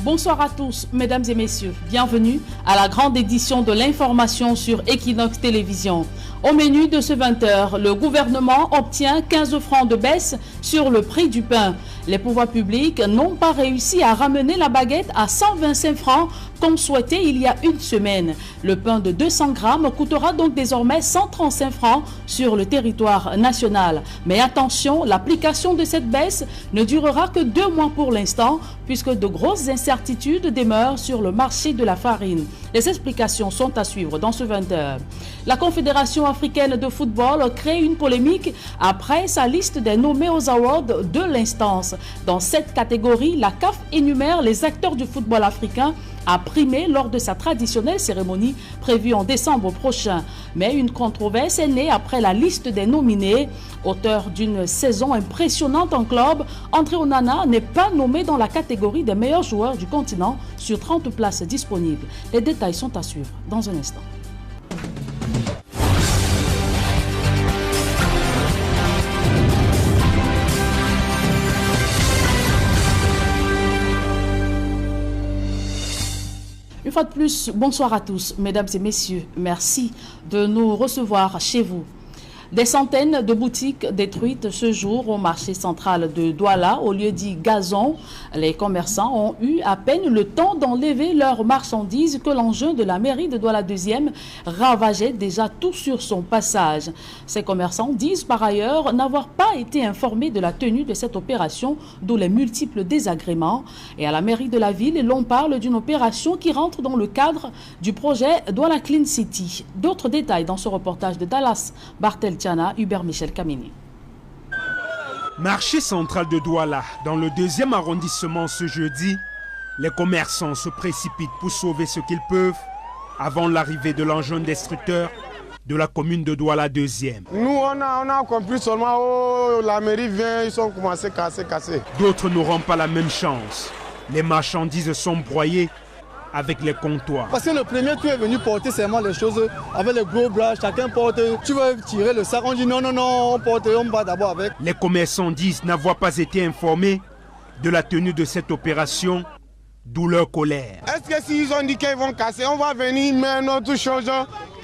Bonsoir à tous, mesdames et messieurs. Bienvenue à la grande édition de l'information sur Equinox Télévision. Au menu de ce 20h, le gouvernement obtient 15 francs de baisse sur le prix du pain. Les pouvoirs publics n'ont pas réussi à ramener la baguette à 125 francs comme souhaité il y a une semaine. Le pain de 200 grammes coûtera donc désormais 135 francs sur le territoire national. Mais attention, l'application de cette baisse ne durera que 2 mois pour l'instant, puisque de grosses incertitudes demeurent sur le marché de la farine. Les explications sont à suivre dans ce 20h. La Confédération africaine de football crée une polémique après sa liste des nommés aux awards de l'instance. Dans cette catégorie, la CAF énumère les acteurs du football africain à primer lors de sa traditionnelle cérémonie prévue en décembre prochain. Mais une controverse est née après la liste des nominés. Auteur d'une saison impressionnante en club, André Onana n'est pas nommé dans la catégorie des meilleurs joueurs du continent sur 30 places disponibles. Les détails sont à suivre dans un instant. Une fois de plus, bonsoir à tous, mesdames et messieurs. Merci de nous recevoir chez vous. Des centaines de boutiques détruites ce jour au marché central de Douala, au lieu dit Gazon. Les commerçants ont eu à peine le temps d'enlever leurs marchandises que l'engin de la mairie de Douala 2e ravageait déjà tout sur son passage. Ces commerçants disent par ailleurs n'avoir pas été informés de la tenue de cette opération, d'où les multiples désagréments. Et à la mairie de la ville, l'on parle d'une opération qui rentre dans le cadre du projet Douala Clean City. D'autres détails dans ce reportage de Dallas Bartel Hubert Michel Kamini. Marché central de Douala, dans le 2e arrondissement ce jeudi, les commerçants se précipitent pour sauver ce qu'ils peuvent avant l'arrivée de l'engin destructeur de la commune de Douala 2e. Nous, on a compris seulement, oh, la mairie vient, ils sont commencés à casser. D'autres n'auront pas la même chance. Les marchandises sont broyées avec les comptoirs. Parce que le premier, tu es venu porter seulement les choses avec les gros bras, chacun porte, tu veux tirer le sac, on dit non, on va d'abord avec. Les commerçants disent n'avoir pas été informés de la tenue de cette opération, d'où leur colère. Est-ce que s'ils ont dit qu'ils vont casser, on va venir mettre notre chose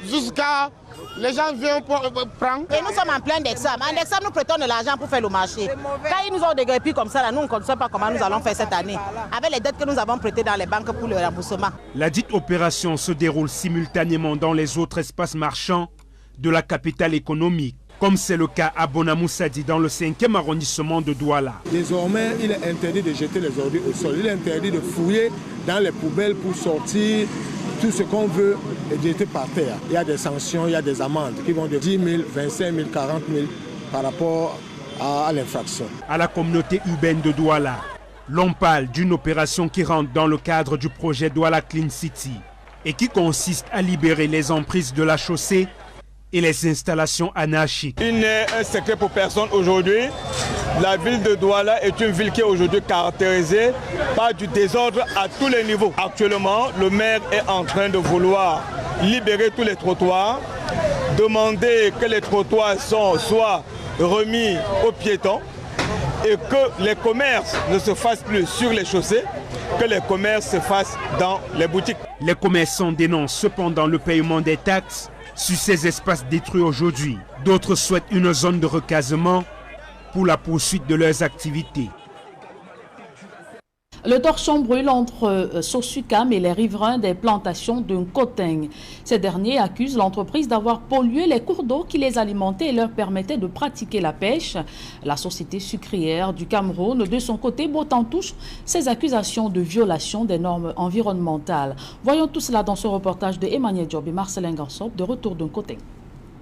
jusqu'à... Les gens viennent pour prendre. Et nous sommes en plein d'examen. En examen, nous prêtons de l'argent pour faire le marché. Quand ils nous ont dégueulé comme ça, là, nous, on ne sait pas comment nous allons faire cette année. Avec les dettes que nous avons prêtées dans les banques pour le remboursement. La dite opération se déroule simultanément dans les autres espaces marchands de la capitale économique, comme c'est le cas à Bonamoussadi dans le 5e arrondissement de Douala. Désormais, il est interdit de jeter les ordures au sol. Il est interdit de fouiller dans les poubelles pour sortir tout ce qu'on veut est jeté par terre. Il y a des sanctions, il y a des amendes qui vont de 10 000, 25 000, 40 000 par rapport à l'infraction. À la communauté urbaine de Douala, l'on parle d'une opération qui rentre dans le cadre du projet Douala Clean City et qui consiste à libérer les emprises de la chaussée et les installations anarchiques. Il n'est un secret pour personne aujourd'hui. La ville de Douala est une ville qui est aujourd'hui caractérisée par du désordre à tous les niveaux. Actuellement, le maire est en train de vouloir libérer tous les trottoirs, demander que les trottoirs soient remis aux piétons et que les commerces ne se fassent plus sur les chaussées, que les commerces se fassent dans les boutiques. Les commerçants dénoncent cependant le paiement des taxes sur ces espaces détruits aujourd'hui. D'autres souhaitent une zone de recasement pour la poursuite de leurs activités. Le torchon brûle entre Sosucam et les riverains des plantations de Nkoteng. Ces derniers accusent l'entreprise d'avoir pollué les cours d'eau qui les alimentaient et leur permettaient de pratiquer la pêche. La société sucrière du Cameroun, de son côté, botte en touche ces accusations de violation des normes environnementales. Voyons tout cela dans ce reportage de Emmanuel Diop et Marcelin Gansop de retour de Nkoteng.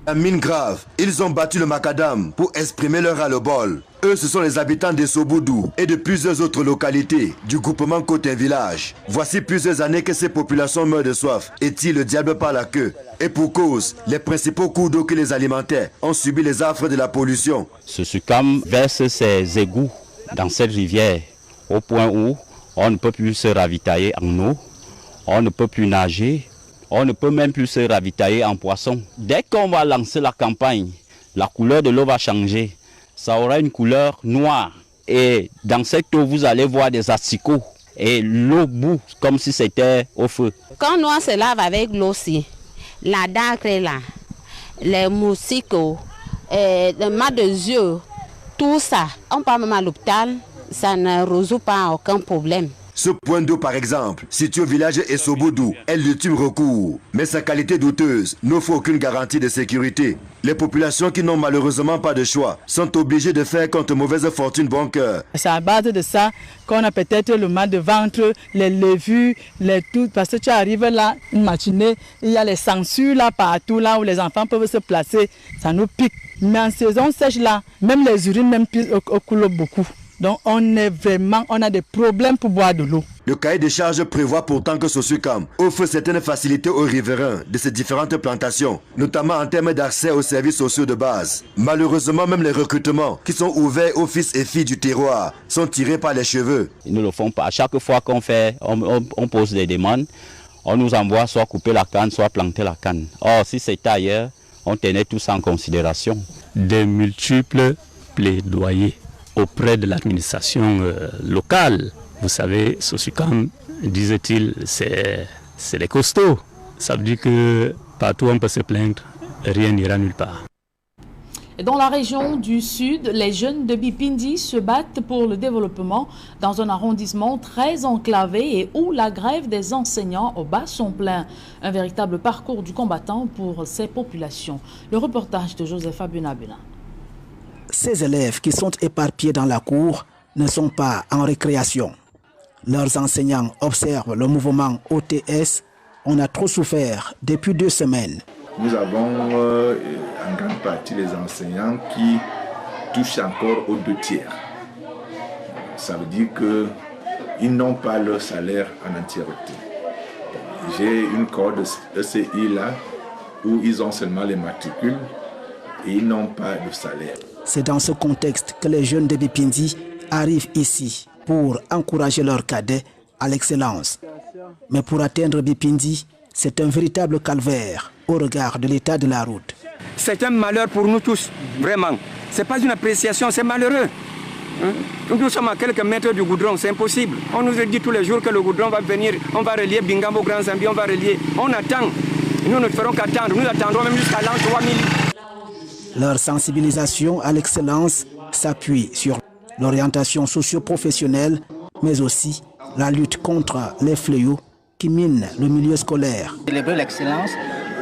La mine grave, ils ont battu le macadam pour exprimer leur ras-le-bol. Eux, ce sont les habitants de Soboudou et de plusieurs autres localités du groupement Côte Village. Voici plusieurs années que ces populations meurent de soif et tirent le diable par la queue. Et pour cause, les principaux cours d'eau qui les alimentaient ont subi les affres de la pollution. Sosucam verse ses égouts dans cette rivière au point où on ne peut plus se ravitailler en eau, on ne peut plus nager. On ne peut même plus se ravitailler en poisson. Dès qu'on va lancer la campagne, la couleur de l'eau va changer. Ça aura une couleur noire. Et dans cette eau, vous allez voir des asticots. et l'eau bout comme si c'était au feu. Quand nous on se lave avec l'eau, la dacre là, les moustiques, le mal de yeux, tout ça, on part même à l'hôpital, ça ne résout pas aucun problème. Ce point d'eau, par exemple, situé au village Essoboudou, est l'ultime recours. Mais sa qualité douteuse n'offre aucune garantie de sécurité. Les populations qui n'ont malheureusement pas de choix sont obligées de faire contre mauvaise fortune bon cœur. C'est à base de ça qu'on a peut-être le mal de ventre, les levures, les tout. Parce que tu arrives là, une matinée, il y a les sangsues là partout, là où les enfants peuvent se placer. Ça nous pique. Mais en saison sèche là, même les urines même coulent beaucoup. Donc on a des problèmes pour boire de l'eau. Le cahier des charges prévoit pourtant que Sosucam offre certaines facilités aux riverains de ces différentes plantations, notamment en termes d'accès aux services sociaux de base. Malheureusement, même les recrutements qui sont ouverts aux fils et filles du terroir sont tirés par les cheveux. Ils ne le font pas. À chaque fois qu'on pose des demandes, on nous envoie soit couper la canne, soit planter la canne. Or, si c'était ailleurs, on tenait tout ça en considération. Des multiples plaidoyers auprès de l'administration locale. Vous savez, Sosucam, disait-il, c'est les costauds. Ça veut dire que partout on peut se plaindre, rien n'ira nulle part. Dans la région du Sud, les jeunes de Bipindi se battent pour le développement dans un arrondissement très enclavé et où la grève des enseignants au bas sont pleins. Un véritable parcours du combattant pour ces populations. Le reportage de Joseph Abunabuna. Ces élèves qui sont éparpillés dans la cour ne sont pas en récréation. Leurs enseignants observent le mouvement OTS. On a trop souffert depuis 2 semaines. Nous avons en grande partie les enseignants qui touchent encore aux 2/3. Ça veut dire qu'ils n'ont pas leur salaire en entièreté. J'ai une corde ECI là où ils ont seulement les matricules et ils n'ont pas de salaire. C'est dans ce contexte que les jeunes de Bipindi arrivent ici pour encourager leurs cadets à l'excellence. Mais pour atteindre Bipindi, c'est un véritable calvaire au regard de l'état de la route. C'est un malheur pour nous tous, vraiment. Ce n'est pas une appréciation, c'est malheureux. Nous sommes à quelques mètres du goudron, c'est impossible. On nous dit tous les jours que le goudron va venir, on va relier Bingambo Grand Zambie, on va relier. On attend. Nous ne ferons qu'attendre. Nous attendrons même jusqu'à l'an 3000. Leur sensibilisation à l'excellence s'appuie sur l'orientation socio-professionnelle, mais aussi la lutte contre les fléaux qui minent le milieu scolaire. Célébrer l'excellence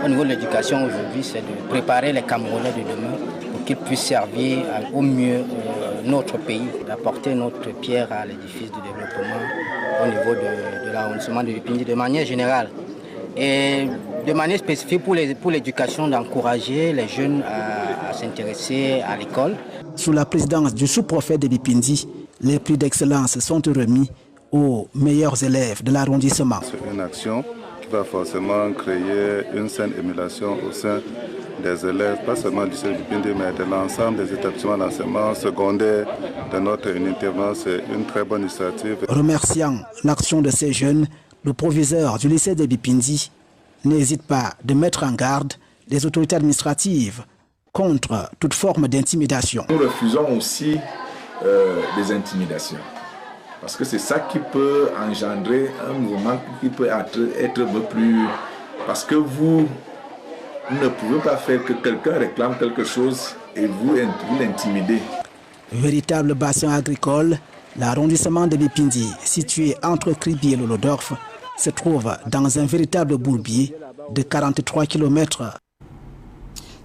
au niveau de l'éducation aujourd'hui, c'est de préparer les Camerounais de demain pour qu'ils puissent servir au mieux notre pays, d'apporter notre pierre à l'édifice du développement au niveau de l'arrondissement de Bipindi de manière générale. Et de manière spécifique pour l'éducation, d'encourager les jeunes à s'intéresser à l'école. Sous la présidence du sous-préfet de Bipindi, les prix d'excellence sont remis aux meilleurs élèves de l'arrondissement. C'est une action qui va forcément créer une saine émulation au sein des élèves, pas seulement du lycée de Bipindi, mais de l'ensemble des établissements d'enseignement secondaire de notre unité. C'est une très bonne initiative. Remerciant l'action de ces jeunes, le proviseur du lycée de Bipindi n'hésite pas de mettre en garde les autorités administratives contre toute forme d'intimidation. Nous refusons aussi des intimidations. Parce que c'est ça qui peut engendrer un mouvement qui peut être un peu plus... Parce que vous ne pouvez pas faire que quelqu'un réclame quelque chose et vous l'intimidez. Véritable bassin agricole, l'arrondissement de Bipindi, situé entre Kribi et Lolodorf, se trouve dans un véritable bourbier de 43 km.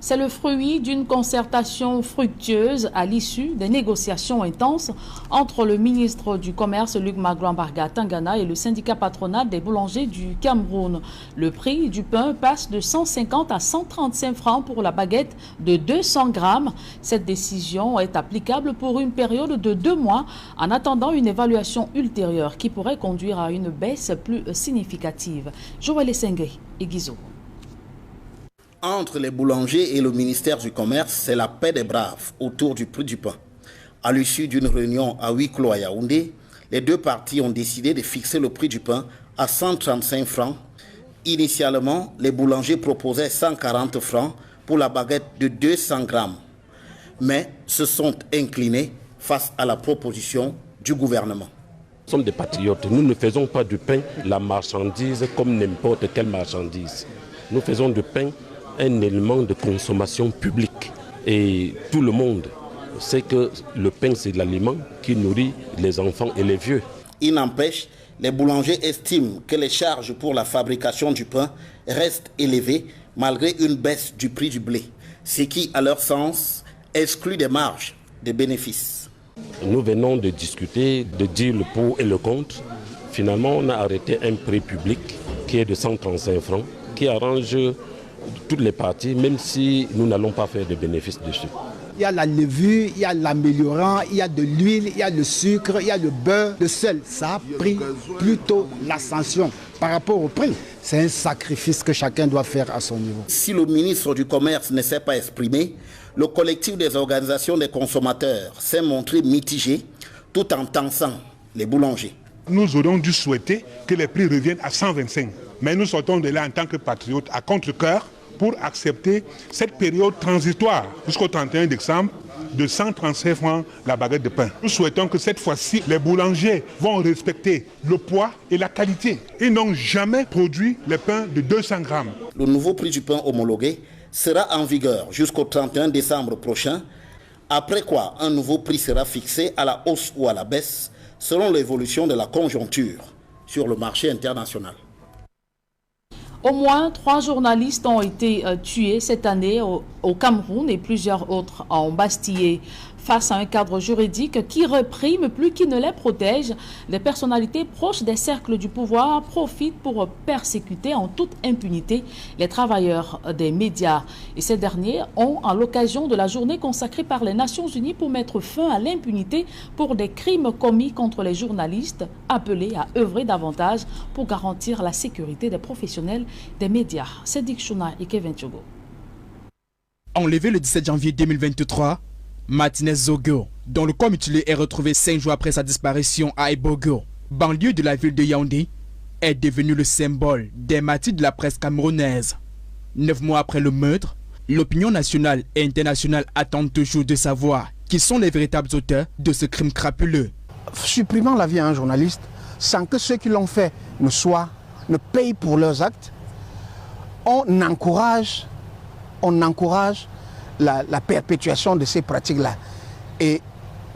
C'est le fruit d'une concertation fructueuse à l'issue des négociations intenses entre le ministre du Commerce Luc Magran-Barga Tangana et le syndicat patronal des boulangers du Cameroun. Le prix du pain passe de 150 à 135 francs pour la baguette de 200 grammes. Cette décision est applicable pour une période de 2 mois en attendant une évaluation ultérieure qui pourrait conduire à une baisse plus significative. Joël Essengé et Guizot. Entre les boulangers et le ministère du Commerce, c'est la paix des braves autour du prix du pain. À l'issue d'une réunion à huis clos à Yaoundé, les deux parties ont décidé de fixer le prix du pain à 135 francs. Initialement, les boulangers proposaient 140 francs pour la baguette de 200 grammes, mais se sont inclinés face à la proposition du gouvernement. sommes des patriotes. Nous ne faisons pas du pain la marchandise comme n'importe quelle marchandise. Nous faisons du pain un élément de consommation publique. Et tout le monde sait que le pain, c'est l'aliment qui nourrit les enfants et les vieux. Il n'empêche, les boulangers estiment que les charges pour la fabrication du pain restent élevées malgré une baisse du prix du blé, ce qui, à leur sens, exclut des marges de bénéfices. Nous venons de discuter, de dire le pour et le contre. Finalement, on a arrêté un prix public qui est de 135 francs, qui arrange toutes les parties, même si nous n'allons pas faire de bénéfices dessus. Il y a la levure, il y a l'améliorant, il y a de l'huile, il y a le sucre, il y a le beurre. Le sel, ça a pris plutôt l'ascension par rapport au prix. C'est un sacrifice que chacun doit faire à son niveau. Si le ministre du Commerce ne s'est pas exprimé, le collectif des organisations des consommateurs s'est montré mitigé tout en tensant les boulangers. Nous aurions dû souhaiter que les prix reviennent à 125. Mais nous sortons de là en tant que patriotes à contre-cœur pour accepter cette période transitoire jusqu'au 31 décembre de 135 francs la baguette de pain. Nous souhaitons que cette fois-ci, les boulangers vont respecter le poids et la qualité. Ils n'ont jamais produit les pains de 200 grammes. Le nouveau prix du pain homologué sera en vigueur jusqu'au 31 décembre prochain, après quoi un nouveau prix sera fixé à la hausse ou à la baisse selon l'évolution de la conjoncture sur le marché international. Au moins 3 journalistes ont été tués cette année au Cameroun et plusieurs autres embastillés. Face à un cadre juridique qui réprime plus qu'il ne les protège, les personnalités proches des cercles du pouvoir profitent pour persécuter en toute impunité les travailleurs des médias. Et ces derniers ont, à l'occasion de la journée consacrée par les Nations Unies pour mettre fin à l'impunité pour des crimes commis contre les journalistes, appelés à œuvrer davantage pour garantir la sécurité des professionnels des médias. Sédik Chouna et Kevin Tiogo. Enlevé le 17 janvier 2023, Martinez Zogo, dont le corps mutilé est retrouvé 5 jours après sa disparition à Ebogo, banlieue de la ville de Yaoundé, est devenu le symbole des martyrs de la presse camerounaise. 9 mois après le meurtre, l'opinion nationale et internationale attendent toujours de savoir qui sont les véritables auteurs de ce crime crapuleux. Supprimant la vie à un journaliste sans que ceux qui l'ont fait ne payent pour leurs actes, on encourage la perpétuation de ces pratiques-là. Et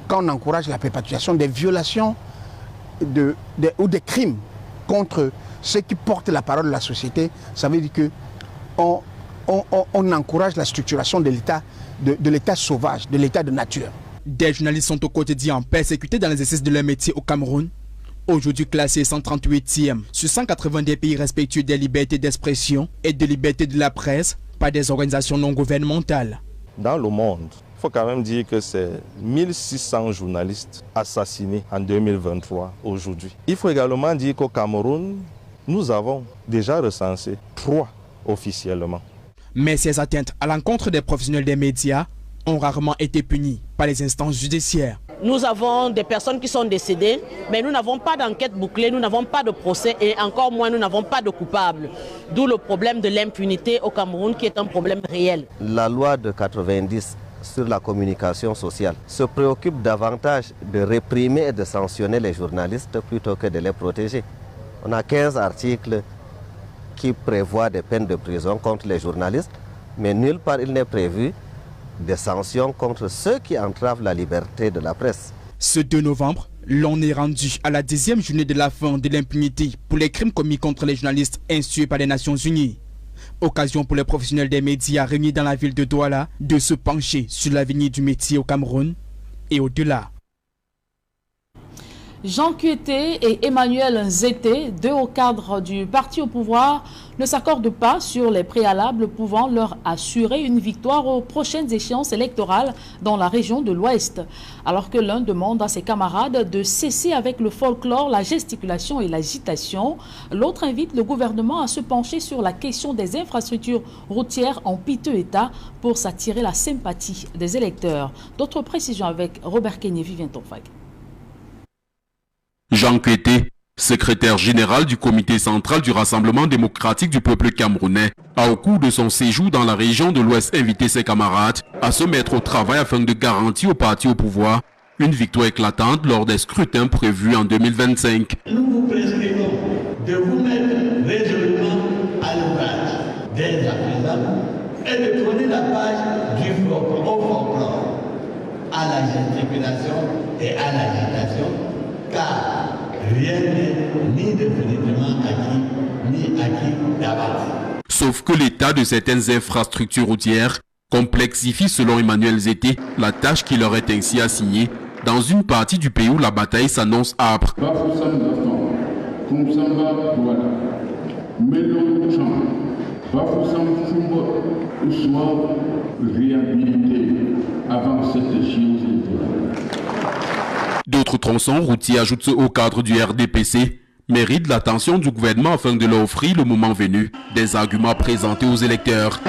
quand on encourage la perpétuation des violations ou des crimes contre ceux qui portent la parole de la société, ça veut dire qu'on encourage la structuration de l'État sauvage, de l'État de nature. Des journalistes sont au quotidien persécutés dans l'exercice de leur métier au Cameroun. Aujourd'hui classé 138e sur 180 des pays respectueux des libertés d'expression et de liberté de la presse par des organisations non gouvernementales. Dans le monde, il faut quand même dire que c'est 1600 journalistes assassinés en 2023 aujourd'hui. Il faut également dire qu'au Cameroun, nous avons déjà recensé 3 officiellement. Mais ces atteintes à l'encontre des professionnels des médias ont rarement été punies par les instances judiciaires. Nous avons des personnes qui sont décédées, mais nous n'avons pas d'enquête bouclée, nous n'avons pas de procès et encore moins nous n'avons pas de coupables. D'où le problème de l'impunité au Cameroun qui est un problème réel. La loi de 90 sur la communication sociale se préoccupe davantage de réprimer et de sanctionner les journalistes plutôt que de les protéger. On a 15 articles qui prévoient des peines de prison contre les journalistes, mais nulle part il n'est prévu des sanctions contre ceux qui entravent la liberté de la presse. Ce 2 novembre, l'on est rendu à la 10e journée de la fin de l'impunité pour les crimes commis contre les journalistes institués par les Nations Unies. Occasion pour les professionnels des médias réunis dans la ville de Douala de se pencher sur l'avenir du métier au Cameroun et au-delà. Jean Kueté et Emmanuel Nzete, 2 hauts cadres du parti au pouvoir, ne s'accordent pas sur les préalables pouvant leur assurer une victoire aux prochaines échéances électorales dans la région de l'Ouest. Alors que l'un demande à ses camarades de cesser avec le folklore, la gesticulation et l'agitation, l'autre invite le gouvernement à se pencher sur la question des infrastructures routières en piteux état pour s'attirer la sympathie des électeurs. D'autres précisions avec Robert Kenyé, Vivien Tonfag. Jean Kueté, secrétaire général du comité central du Rassemblement démocratique du peuple camerounais, a au cours de son séjour dans la région de l'Ouest invité ses camarades à se mettre au travail afin de garantir au parti au pouvoir une victoire éclatante lors des scrutins prévus en 2025. Nous vous prescrivons de vous mettre résolument à l'ouvrage dès à présent et de tourner la page du folklore à la gesticulation et à l'agitation, car rien n'est ni définitivement acquis, ni acquis d'avance. Sauf que l'état de certaines infrastructures routières complexifie, selon Emmanuel Zété, la tâche qui leur est ainsi assignée dans une partie du pays où la bataille s'annonce âpre. D'autres tronçons routiers ajoutent au cadre du RDPC méritent l'attention du gouvernement afin de leur offrir le moment venu des arguments présentés aux électeurs.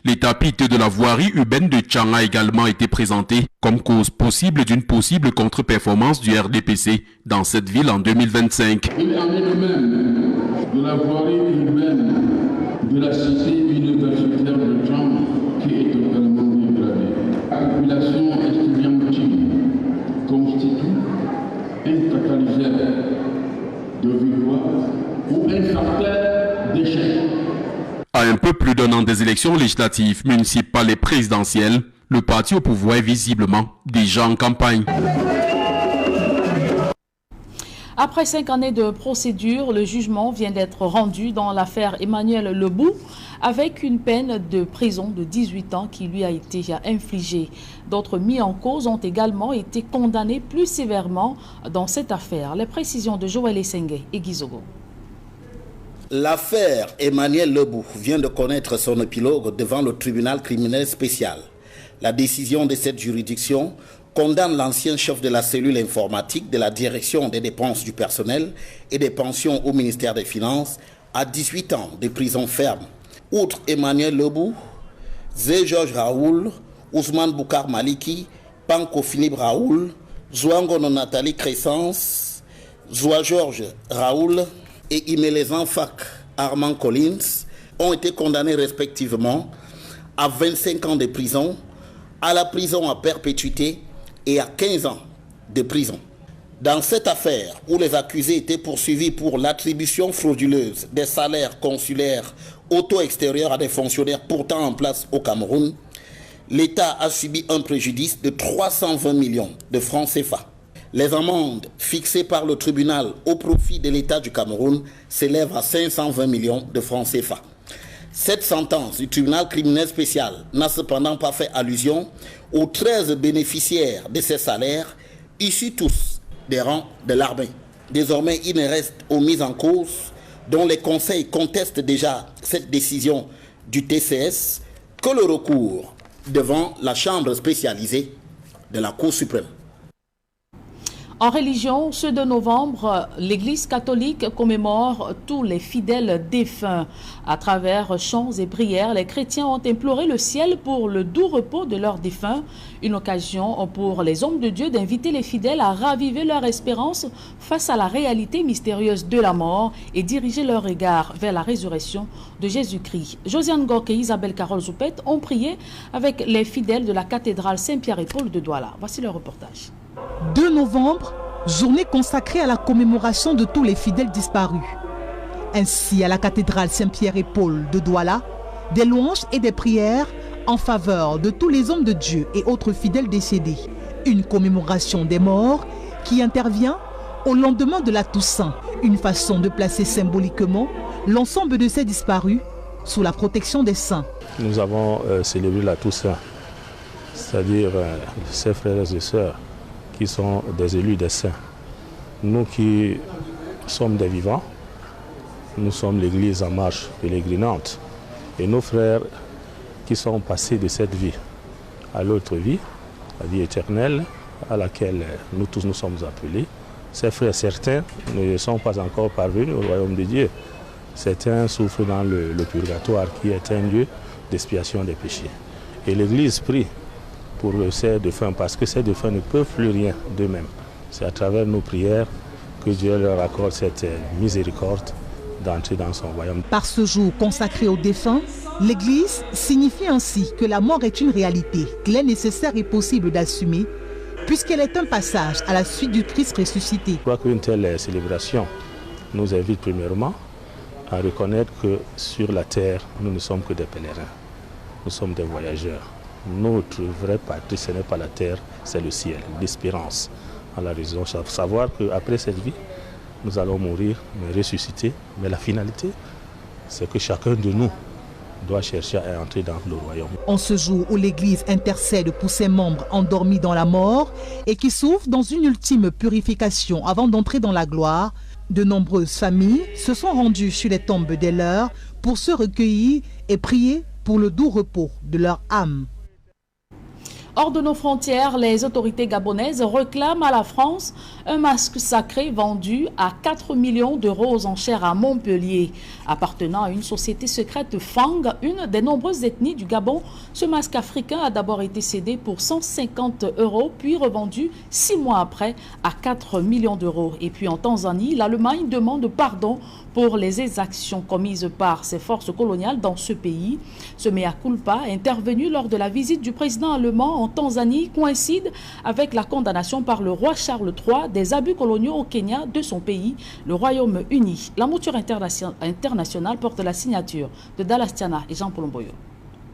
L'état piteux de la voirie urbaine de Tchang a également été présenté comme cause possible d'une possible contre-performance du RDPC dans cette ville en 2025. Il en est de même de la voirie urbaine de la cité universitaire de Tchang qui est totalement dégradée. La population estudiantine constitue un catalyseur de victoire ou un facteur d'échec. À un peu plus d'un an des élections législatives, municipales et présidentielles, le parti au pouvoir est visiblement déjà en campagne. Après 5 années de procédure, le jugement vient d'être rendu dans l'affaire Emmanuel Lebou avec une peine de prison de 18 ans qui lui a été infligée. D'autres mis en cause ont également été condamnés plus sévèrement dans cette affaire. Les précisions de Joël Essengue et Guizogo. L'affaire Emmanuel Lebou vient de connaître son épilogue devant le tribunal criminel spécial. La décision de cette juridiction condamne l'ancien chef de la cellule informatique de la direction des dépenses du personnel et des pensions au ministère des Finances à 18 ans de prison ferme. Outre Emmanuel Lebou, Zé Georges Raoul, Ousmane Boukar Maliki, Panko Philippe Raoul, Zouangono Nathalie Crescence, Zoua Georges Raoul et Imelezan Fak Armand Collins ont été condamnés respectivement à 25 ans de prison, à la prison à perpétuité et à 15 ans de prison. Dans cette affaire où les accusés étaient poursuivis pour l'attribution frauduleuse des salaires consulaires auto-extérieurs à des fonctionnaires pourtant en place au Cameroun, l'État a subi un préjudice de 320 millions de francs CFA. Les amendes fixées par le tribunal au profit de l'État du Cameroun s'élèvent à 520 millions de francs CFA. Cette sentence du tribunal criminel spécial n'a cependant pas fait allusion aux 13 bénéficiaires de ces salaires, issus tous des rangs de l'armée. Désormais, il ne reste aux mises en cause, dont les conseils contestent déjà cette décision du TCS, que le recours devant la chambre spécialisée de la Cour suprême. En religion, ce 2 novembre, l'Église catholique commémore tous les fidèles défunts. À travers chants et prières, les chrétiens ont imploré le ciel pour le doux repos de leurs défunts. Une occasion pour les hommes de Dieu d'inviter les fidèles à raviver leur espérance face à la réalité mystérieuse de la mort et diriger leur regard vers la résurrection de Jésus-Christ. Josiane Gork et Isabelle Carole Zoupet ont prié avec les fidèles de la cathédrale Saint-Pierre et Paul de Douala. Voici le reportage. 2 novembre, journée consacrée à la commémoration de tous les fidèles disparus. Ainsi, à la cathédrale Saint-Pierre et Paul de Douala, des louanges et des prières en faveur de tous les hommes de Dieu et autres fidèles décédés. Une commémoration des morts qui intervient au lendemain de la Toussaint. Une façon de placer symboliquement l'ensemble de ces disparus sous la protection des saints. Nous avons célébré la Toussaint, c'est-à-dire ces frères et sœurs qui sont des élus des saints. Nous qui sommes des vivants, nous sommes l'Église en marche pèlerinante. Et nos frères qui sont passés de cette vie à l'autre vie, la vie éternelle, à laquelle nous tous nous sommes appelés, ces frères, certains ne sont pas encore parvenus au royaume de Dieu. Certains souffrent dans le purgatoire qui est un lieu d'expiation des péchés. Et l'Église prie pour ces défunts parce que ces défunts ne peuvent plus rien d'eux-mêmes. C'est à travers nos prières que Dieu leur accorde cette miséricorde d'entrer dans son royaume. Par ce jour consacré aux défunts, l'Église signifie ainsi que la mort est une réalité qu'il est nécessaire et possible d'assumer, puisqu'elle est un passage à la suite du Christ ressuscité. Je crois qu'une telle célébration nous invite premièrement à reconnaître que sur la terre, nous ne sommes que des pèlerins, nous sommes des voyageurs. Notre vraie patrie, ce n'est pas la terre, c'est le ciel, l'espérance. À la raison, savoir qu'après cette vie, nous allons mourir, mais ressusciter. Mais la finalité, c'est que chacun de nous doit chercher à entrer dans le royaume. En ce jour où l'Église intercède pour ses membres endormis dans la mort et qui souffrent dans une ultime purification avant d'entrer dans la gloire, de nombreuses familles se sont rendues sur les tombes des leurs pour se recueillir et prier pour le doux repos de leur âme. Hors de nos frontières, les autorités gabonaises réclament à la France un masque sacré vendu à 4 millions d'euros aux enchères à Montpellier. Appartenant à une société secrète Fang, une des nombreuses ethnies du Gabon, ce masque africain a d'abord été cédé pour 150 euros, puis revendu 6 mois après à 4 millions d'euros. Et puis en Tanzanie, l'Allemagne demande pardon pour les exactions commises par ses forces coloniales dans ce pays. Ce mea culpa, intervenu lors de la visite du président allemand en Tanzanie, coïncide avec la condamnation par le roi Charles III des abus coloniaux au Kenya de son pays, le Royaume-Uni. La mouture internationale porte la signature de Dallas Tiana et Jean-Paul Mboyo.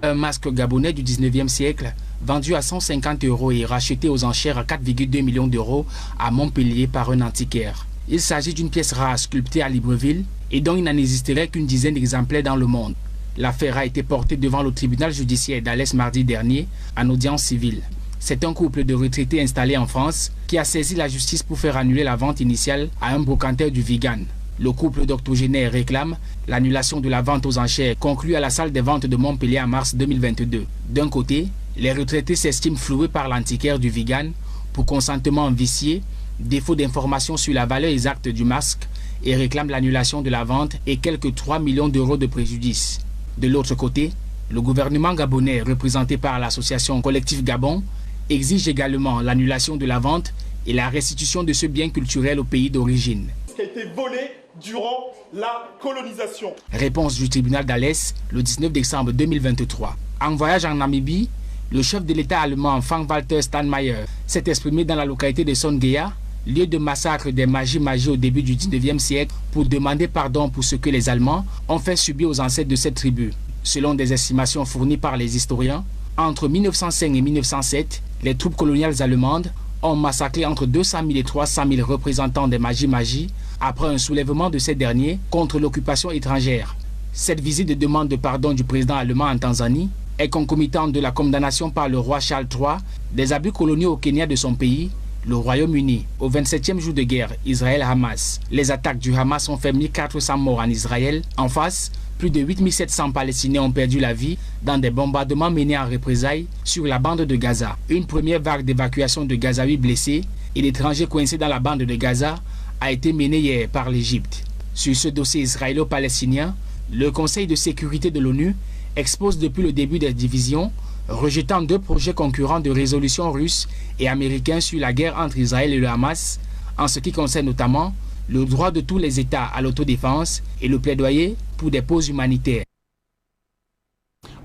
Un masque gabonais du 19e siècle, vendu à 150 euros et racheté aux enchères à 4,2 millions d'euros à Montpellier par un antiquaire. Il s'agit d'une pièce rare sculptée à Libreville et dont il n'en existerait qu'une dizaine d'exemplaires dans le monde. L'affaire a été portée devant le tribunal judiciaire d'Alès mardi dernier en audience civile. C'est un couple de retraités installés en France qui a saisi la justice pour faire annuler la vente initiale à un brocanteur du Vigan. Le couple d'octogénaires réclame l'annulation de la vente aux enchères conclue à la salle des ventes de Montpellier en mars 2022. D'un côté, les retraités s'estiment floués par l'antiquaire du Vigan pour consentement vicié, défaut d'information sur la valeur exacte du masque et réclament l'annulation de la vente et quelques 3 millions d'euros de préjudice. De l'autre côté, le gouvernement gabonais, représenté par l'association Collectif Gabon, exige également l'annulation de la vente et la restitution de ce bien culturel au pays d'origine. Ce qui a été volé durant la colonisation. Réponse du tribunal d'Alès le 19 décembre 2023. En voyage en Namibie, le chef de l'État allemand Frank-Walter Steinmeier s'est exprimé dans la localité de Songeya, lieu de massacre des Maji-Maji au début du 19e siècle, pour demander pardon pour ce que les Allemands ont fait subir aux ancêtres de cette tribu. Selon des estimations fournies par les historiens, entre 1905 et 1907, les troupes coloniales allemandes ont massacré entre 200 000 et 300 000 représentants des Maji-Maji après un soulèvement de ces derniers contre l'occupation étrangère. Cette visite de demande de pardon du président allemand en Tanzanie est concomitante de la condamnation par le roi Charles III des abus coloniaux au Kenya de son pays, le Royaume-Uni, au 27e jour de guerre Israël-Hamas. Les attaques du Hamas ont fait 1400 morts en Israël. En face, plus de 8700 Palestiniens ont perdu la vie dans des bombardements menés en représailles sur la bande de Gaza. Une première vague d'évacuation de Gazaouis blessés et d'étrangers coincés dans la bande de Gaza a été menée hier par l'Égypte. Sur ce dossier israélo-palestinien, le Conseil de sécurité de l'ONU expose depuis le début des divisions, rejetant 2 projets concurrents de résolution russes et américains sur la guerre entre Israël et le Hamas, en ce qui concerne notamment le droit de tous les États à l'autodéfense et le plaidoyer pour des pauses humanitaires.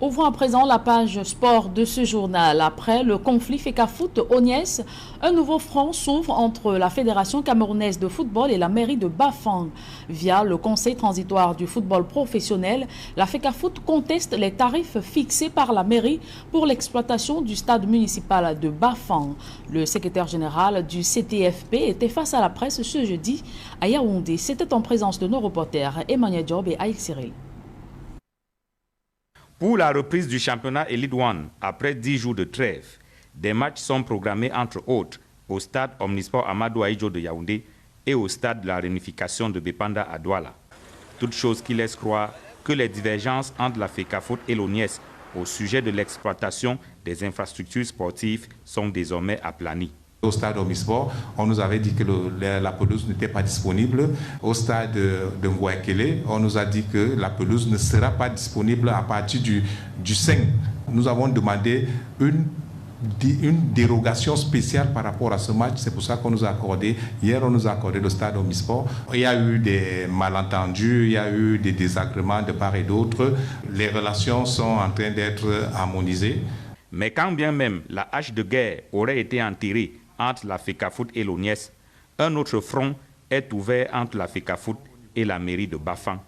Ouvrons à présent la page sport de ce journal. Après le conflit Fecafoot-Ognès, un nouveau front s'ouvre entre la Fédération camerounaise de football et la mairie de Bafang. Via le Conseil transitoire du football professionnel, la Fecafoot conteste les tarifs fixés par la mairie pour l'exploitation du stade municipal de Bafang. Le secrétaire général du CTFP était face à la presse ce jeudi à Yaoundé. C'était en présence de nos reporters Emmanuel Diop et Aïk Cyril. Pour la reprise du championnat Elite One, après 10 jours de trêve, des matchs sont programmés entre autres au stade Omnisport Amadou Ahidjo de Yaoundé et au stade de la réunification de Bépanda à Douala. Toute chose qui laisse croire que les divergences entre la Fecafoot et l'ONIES au sujet de l'exploitation des infrastructures sportives sont désormais aplanies. Au stade Omnisport, on nous avait dit que la pelouse n'était pas disponible. Au stade de Ngouakele, on nous a dit que la pelouse ne sera pas disponible à partir du 5. Nous avons demandé une une dérogation spéciale par rapport à ce match. C'est pour ça qu'on nous a accordé, hier on nous a accordé le stade Omnisport. Il y a eu des malentendus, il y a eu des désagréments de part et d'autre. Les relations sont en train d'être harmonisées. Mais quand bien même la hache de guerre aurait été enterrée entre la FECAFOOT et l'ONIES, un autre front est ouvert entre la FECAFOOT et la mairie de Bafang.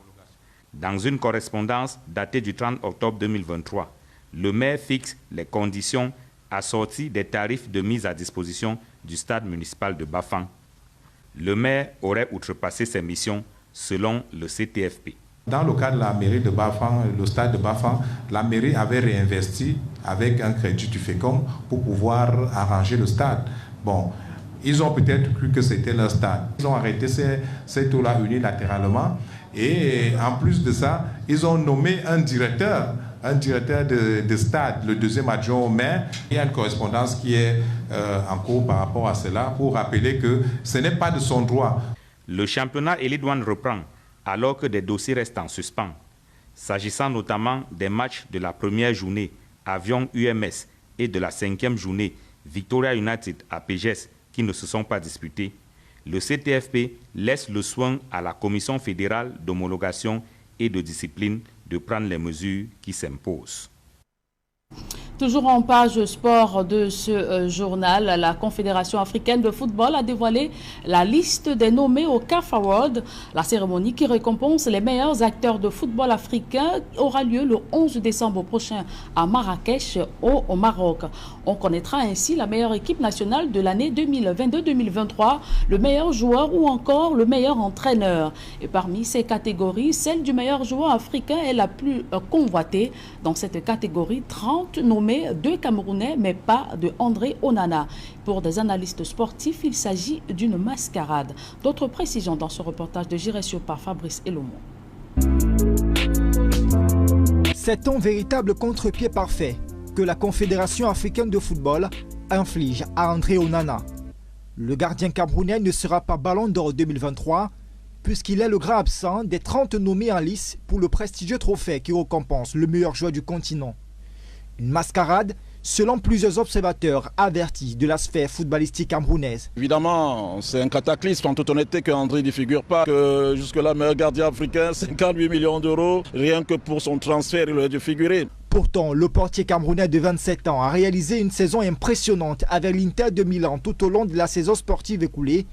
Dans une correspondance datée du 30 octobre 2023, le maire fixe les conditions assorties des tarifs de mise à disposition du stade municipal de Bafang. Le maire aurait outrepassé ses missions selon le CTFP. Dans le cas de la mairie de Bafang, le stade de Bafang, la mairie avait réinvesti avec un crédit du FECOM pour pouvoir arranger le stade. Bon, ils ont peut-être cru que c'était leur stade. Ils ont arrêté ces taux-là unilatéralement et en plus de ça, ils ont nommé un directeur de stade, le deuxième adjoint au maire. Il y a une correspondance qui est en cours par rapport à cela pour rappeler que ce n'est pas de son droit. Le championnat Elite One reprend alors que des dossiers restent en suspens. S'agissant notamment des matchs de la première journée Avion UMS et de la 5e journée Victoria United à PGS qui ne se sont pas disputés, le CTFP laisse le soin à la Commission fédérale d'homologation et de discipline de prendre les mesures qui s'imposent. Toujours en page sport de ce journal, la Confédération africaine de football a dévoilé la liste des nommés au CAF Award. La cérémonie qui récompense les meilleurs acteurs de football africain aura lieu le 11 décembre prochain à Marrakech, au Maroc. On connaîtra ainsi la meilleure équipe nationale de l'année 2022-2023, le meilleur joueur ou encore le meilleur entraîneur. Et parmi ces catégories, celle du meilleur joueur africain est la plus convoitée. Dans cette catégorie, 30 nommés, 2 Camerounais, mais pas de André Onana. Pour des analystes sportifs, il s'agit d'une mascarade. D'autres précisions dans ce reportage de Giressio par Fabrice Elomon. C'est un véritable contre-pied parfait que la Confédération africaine de football inflige à André Onana. Le gardien camerounais ne sera pas Ballon d'Or 2023 puisqu'il est le grand absent des 30 nommés en lice pour le prestigieux trophée qui récompense le meilleur joueur du continent. Une mascarade, selon plusieurs observateurs avertis de la sphère footballistique camerounaise. Évidemment, c'est un cataclysme en toute honnêteté que André n'y figure pas. Que jusque-là, meilleur gardien africain, 58 millions d'euros, rien que pour son transfert, il aurait dû figurer. Pourtant, le portier camerounais de 27 ans a réalisé une saison impressionnante avec l'Inter de Milan tout au long de la saison sportive écoulée,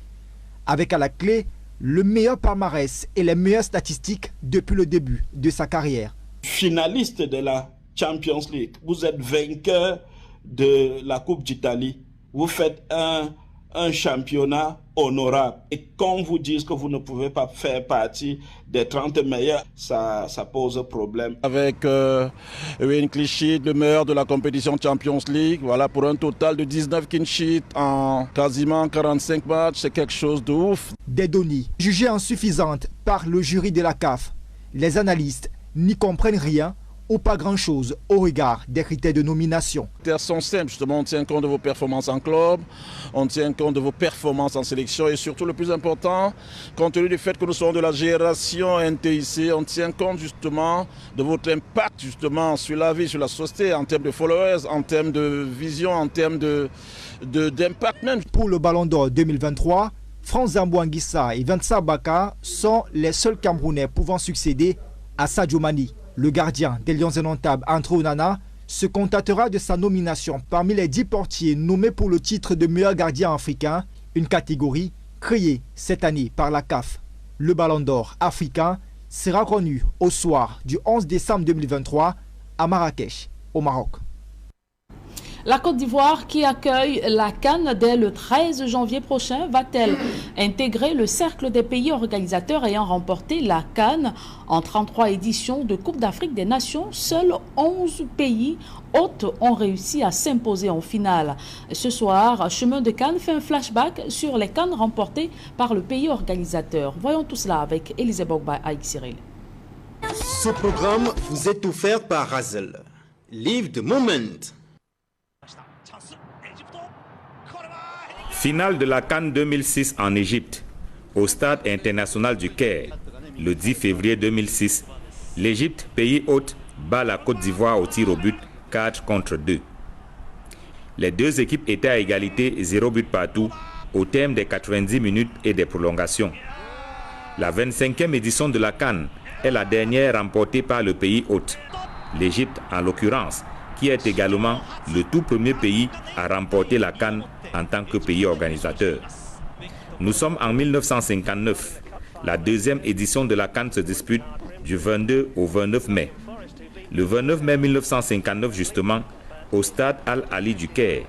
avec à la clé le meilleur palmarès et les meilleures statistiques depuis le début de sa carrière. Finaliste de la Champions League, vous êtes vainqueur de la Coupe d'Italie, vous faites un championnat honorable. Et quand vous dites que vous ne pouvez pas faire partie des 30 meilleurs, ça pose problème. Avec une clean sheet, le meilleur de la compétition Champions League, voilà, pour un total de 19 clean sheets en quasiment 45 matchs, c'est quelque chose de ouf. Des données jugées insuffisantes par le jury de la CAF. Les analystes n'y comprennent rien ou pas grand-chose au regard des critères de nomination. Les critères sont simples, justement, on tient compte de vos performances en club, on tient compte de vos performances en sélection et surtout le plus important, compte tenu du fait que nous sommes de la génération NTIC, on tient compte justement de votre impact justement sur la vie, sur la société, en termes de followers, en termes de vision, en termes d'impact même. Pour le Ballon d'Or 2023, Franck Zambouanguissa et Vincent Baka sont les seuls Camerounais pouvant succéder à Sadio Mani. Le gardien des Lions indomptables, André Onana, se contentera de sa nomination parmi les 10 portiers nommés pour le titre de meilleur gardien africain, une catégorie créée cette année par la CAF. Le Ballon d'Or africain sera connu au soir du 11 décembre 2023 à Marrakech, au Maroc. La Côte d'Ivoire, qui accueille la CAN dès le 13 janvier prochain, va-t-elle intégrer le cercle des pays organisateurs ayant remporté la CAN en 33 éditions de Coupe d'Afrique des Nations? Seuls 11 pays hôtes ont réussi à s'imposer en finale. Ce soir, Chemin de Cannes fait un flashback sur les CAN remportées par le pays organisateur. Voyons tout cela avec Élisée Bogba Aïk Cyril. Ce programme vous est offert par Razel. Live the moment. Finale de la CAN 2006 en Égypte, au stade international du Caire, le 10 février 2006. L'Égypte, pays hôte, bat la Côte d'Ivoire au tir au but 4-2. Les deux équipes étaient à égalité, 0 but partout, au terme des 90 minutes et des prolongations. La 25e édition de la CAN est la dernière remportée par le pays hôte, l'Égypte en l'occurrence, qui est également le tout premier pays à remporter la CAN en tant que pays organisateur. Nous sommes en 1959. La deuxième édition de la CAN se dispute du 22 au 29 mai. Le 29 mai 1959 justement, au stade Al-Ali du Caire,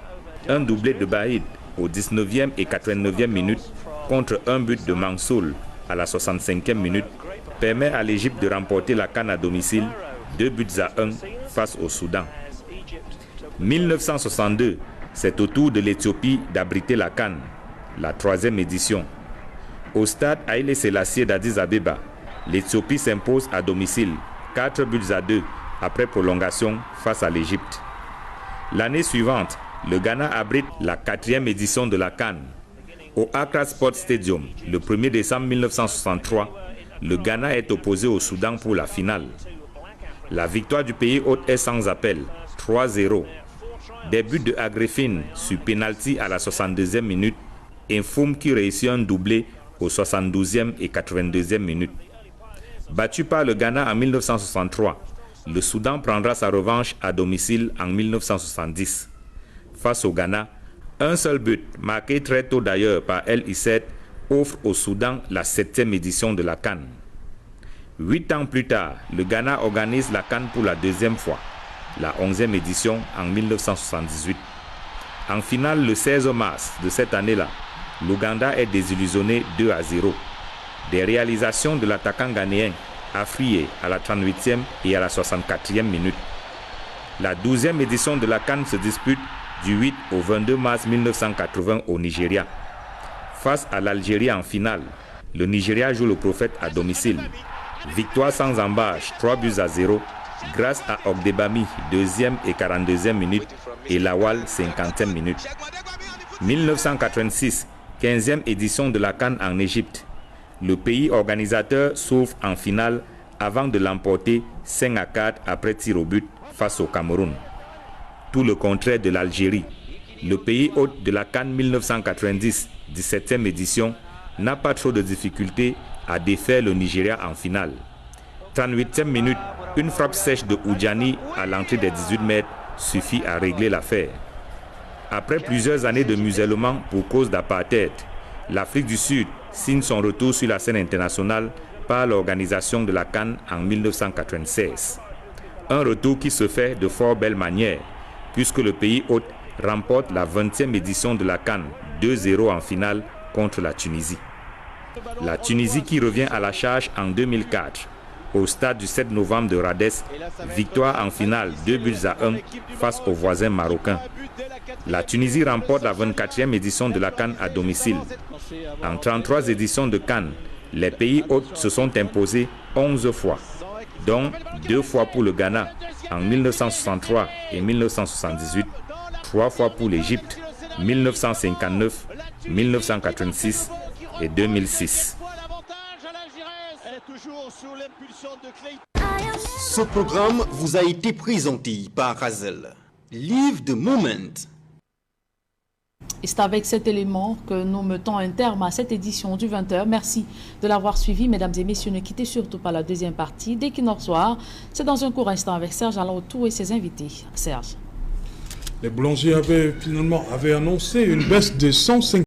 un doublé de Baïd au 19e et 89e minute contre un but de Mansoul à la 65e minute permet à l'Égypte de remporter la CAN à domicile 2-1 face au Soudan. 1962, c'est au tour de l'Éthiopie d'abriter la CAN, la 3e édition. Au stade Haïlé Sélassié d'Addis Abeba, l'Éthiopie s'impose à domicile 4-2 après prolongation face à l'Égypte. L'année suivante, le Ghana abrite la 4e édition de la CAN. Au Accra Sports Stadium, le 1er décembre 1963, le Ghana est opposé au Soudan pour la finale. La victoire du pays hôte est sans appel, 3-0. Des buts de Agrifine sur pénalty à la 62e minute et Foum qui réussit un doublé aux 72e et 82e minutes. Battu par le Ghana en 1963, le Soudan prendra sa revanche à domicile en 1970. Face au Ghana, un seul but, marqué très tôt d'ailleurs par El Isset, offre au Soudan la 7e édition de la CAN. 8 ans plus tard, le Ghana organise la CAN pour la deuxième fois, la 11e édition en 1978. En finale, le 16 mars de cette année-là, l'Ouganda est désillusionné 2-0. Des réalisations de l'attaquant ghanéen Afrié à la 38e et à la 64e minute. La 12e édition de la CAN se dispute du 8 au 22 mars 1980 au Nigeria. Face à l'Algérie en finale, le Nigeria joue le prophète à domicile. Victoire sans embâche, 3-0, grâce à Ogdebami, 2e et 42e minute, et Lawal, 50e minute. 1986, 15e édition de la CAN en Égypte. Le pays organisateur souffre en finale avant de l'emporter 5-4 après tir au but face au Cameroun. Tout le contraire de l'Algérie. Le pays hôte de la CAN 1990, 17e édition, n'a pas trop de difficultés à défaire le Nigeria en finale. 38e minute, une frappe sèche de Oudjani à l'entrée des 18 mètres suffit à régler l'affaire. Après plusieurs années de musellement pour cause d'apartheid, l'Afrique du Sud signe son retour sur la scène internationale par l'organisation de la CAN en 1996. Un retour qui se fait de fort belle manière, puisque le pays hôte remporte la 20e édition de la CAN, 2-0 en finale contre la Tunisie. La Tunisie qui revient à la charge en 2004, au stade du 7 novembre de Radès, victoire en finale 2-1 face aux voisins marocains. La Tunisie remporte la 24e édition de la CAN à domicile. En 33 éditions de CAN, les pays hôtes se sont imposés 11 fois, dont 2 fois pour le Ghana en 1963 et 1978, 3 fois pour l'Égypte, 1959, 1986 et 2006. Ce programme vous a été présenté par Razel. Live the moment. Et c'est avec cet élément que nous mettons un terme à cette édition du 20h. Merci de l'avoir suivi, mesdames et messieurs. Ne quittez surtout pas la deuxième partie d'Equinox Soir. C'est dans un court instant avec Serge Alaotou et ses invités. Serge. Les boulangers avaient finalement annoncé une baisse de 150